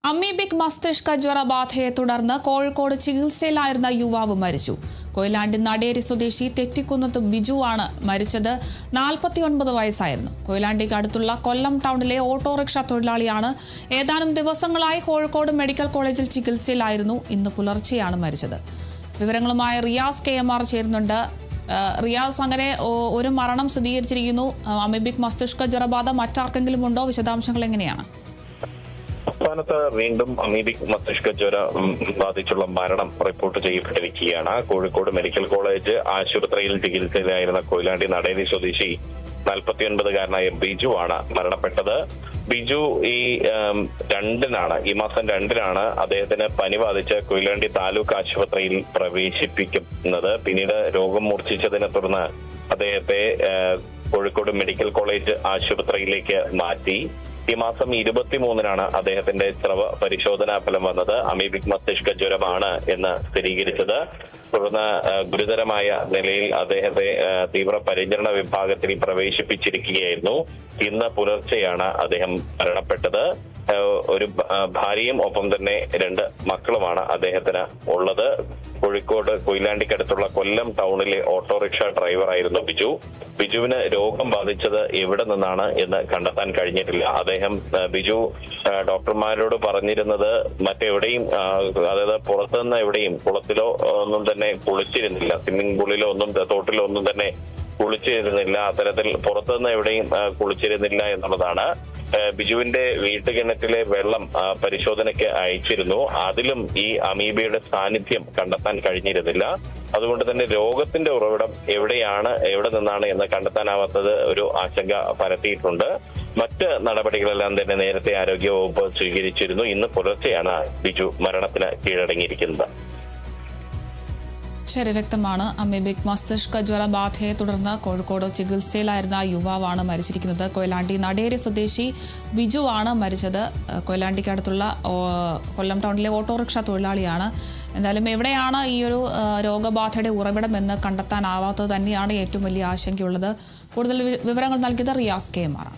Amoebic മസ്തിഷ്ക ജ്വരബാധയെ തുടർന്ന് കോഴിക്കോട് ചികിത്സയിലായിരുന്ന യുവാവ് മരിച്ചു. കൊയിലാണ്ടി നടേരി സ്വദേശി തെറ്റിക്കുന്നത്ത് ബിജു ആണ് മരിച്ചത്. 49 വയസ്സായിരുന്നു. കൊയിലാണ്ടിക്ക് അടുത്തുള്ള കൊല്ലം ടൗണിലെ ഓട്ടോറിക്ഷ തൊഴിലാളിയാണ്. ഏതാനും ദിവസങ്ങളായി കോഴിക്കോട് മെഡിക്കൽ കോളേജിൽ ചികിത്സയിലായിരുന്നു. ഇന്ന് പുലർച്ചെയാണ് മരിച്ചത്. വിവരങ്ങളുമായി റിയാസ് KMR ചേരുന്നുണ്ട്. റിയാസ്, അങ്ങനെ ഒരു മരണം സ്ഥിരീകരിച്ചിരിക്കുന്നു. അമീബിക് മസ്തിഷ്ക ജ്വരബാധ മറ്റാർക്കെങ്കിലും ഉണ്ടോ? വിശദാംശങ്ങൾ എങ്ങനെയാണ്? സംസ്ഥാനത്ത് വീണ്ടും അമീബിക് മസ്തിഷ്ക ജ്വരം ബാധിച്ചുള്ള മരണം റിപ്പോർട്ട് ചെയ്യപ്പെട്ടിരിക്കുകയാണ്. കോഴിക്കോട് മെഡിക്കൽ കോളേജ് ആശുപത്രിയിൽ ചികിത്സയിലായിരുന്ന കൊയിലാണ്ടി നടേരി സ്വദേശി 49-കാരനായ ബിജു ആണ് മരണപ്പെട്ടത്. ബിജു ഈ മാസം 2-നാണ് അദ്ദേഹത്തിന് പനി ബാധിച്ച് കൊയിലാണ്ടി താലൂക്ക് ആശുപത്രിയിൽ പ്രവേശിപ്പിക്കുന്നത്. പിന്നീട് രോഗം മൂർച്ഛിച്ചതിനെ തുടർന്ന് അദ്ദേഹത്തെ കോഴിക്കോട് മെഡിക്കൽ കോളേജ് ആശുപത്രിയിലേക്ക് മാറ്റി. ഈ മാസം 23-നാണ് അദ്ദേഹത്തിന്റെ സ്രവ പരിശോധനാ ഫലം വന്നത്. അമീബിക് മസ്തിഷ്ക ജ്വരമാണ് എന്ന് സ്ഥിരീകരിച്ചത്. തുടർന്ന് ഗുരുതരമായ നിലയിൽ അദ്ദേഹത്തെ തീവ്രപരിചരണ വിഭാഗത്തിൽ പ്രവേശിപ്പിച്ചിരിക്കുകയായിരുന്നു. ഇന്ന് പുലർച്ചെയാണ് അദ്ദേഹം മരണപ്പെട്ടത്. ഒരു ഭാര്യയും ഒപ്പം തന്നെ 2 മക്കളുമാണ് അദ്ദേഹത്തിന് ഉള്ളത്. കോഴിക്കോട് കൊയിലാണ്ടിക്കടുത്തുള്ള കൊല്ലം ടൗണിലെ ഓട്ടോറിക്ഷ ഡ്രൈവറായിരുന്നു ബിജു. ബിജുവിന് രോഗം ബാധിച്ചത് എവിടെ നിന്നാണ് എന്ന് കണ്ടെത്താൻ കഴിഞ്ഞിട്ടില്ല. ബിജു ഡോക്ടർമാരോട് പറഞ്ഞിരുന്നത് മറ്റെവിടെയും, അതായത് പുറത്തുനിന്ന് എവിടെയും കുളത്തിലോ ഒന്നും തന്നെ കുളിച്ചിരുന്നില്ല. സ്വിമ്മിംഗ് പൂളിലോ ഒന്നും തോട്ടിലോ ഒന്നും തന്നെ കുളിച്ചിരുന്നില്ല. അത്തരത്തിൽ പുറത്തുനിന്ന് എവിടെയും കുളിച്ചിരുന്നില്ല എന്നുള്ളതാണ്. ബിജുവിന്റെ വീട്ടുകിണറ്റിലെ വെള്ളം പരിശോധനയ്ക്ക് അയച്ചിരുന്നു. അതിലും ഈ അമീബയുടെ സാന്നിധ്യം കണ്ടെത്താൻ കഴിഞ്ഞിരുന്നില്ല. അതുകൊണ്ട് തന്നെ രോഗത്തിന്റെ ഉറവിടം എവിടെ നിന്നാണ് എന്ന് കണ്ടെത്താനാവാത്തത് ഒരു ആശങ്ക പരത്തിയിട്ടുണ്ട്. മറ്റ് നടപടികളെല്ലാം തന്നെ നേരത്തെ ആരോഗ്യവകുപ്പ് സ്വീകരിച്ചിരുന്നു. ഇന്ന് പുലർച്ചെയാണ് ബിജു മരണത്തിന് കീഴടങ്ങിയിരിക്കുന്നത്. ശരി, വ്യക്തമാണ്. അമീബിക് മസ്തിഷ്ക ജ്വരബാധയെ തുടർന്ന് കോഴിക്കോട് ചികിത്സയിലായിരുന്ന യുവാവാണ് മരിച്ചിരിക്കുന്നത്. കൊയിലാണ്ടി നടേരി സ്വദേശി ബിജു ആണ് മരിച്ചത്. കൊയിലാണ്ടിക്ക് അടുത്തുള്ള കൊല്ലം ടൗണിലെ ഓട്ടോറിക്ഷ തൊഴിലാളിയാണ്. എന്തായാലും എവിടെയാണ് ഈ ഒരു രോഗബാധയുടെ ഉറവിടം എന്ന് കണ്ടെത്താനാവാത്തത് തന്നെയാണ് ഏറ്റവും വലിയ ആശങ്കയുള്ളത്. കൂടുതൽ വിവരങ്ങൾ നൽകിയത് റിയാസ് KMR.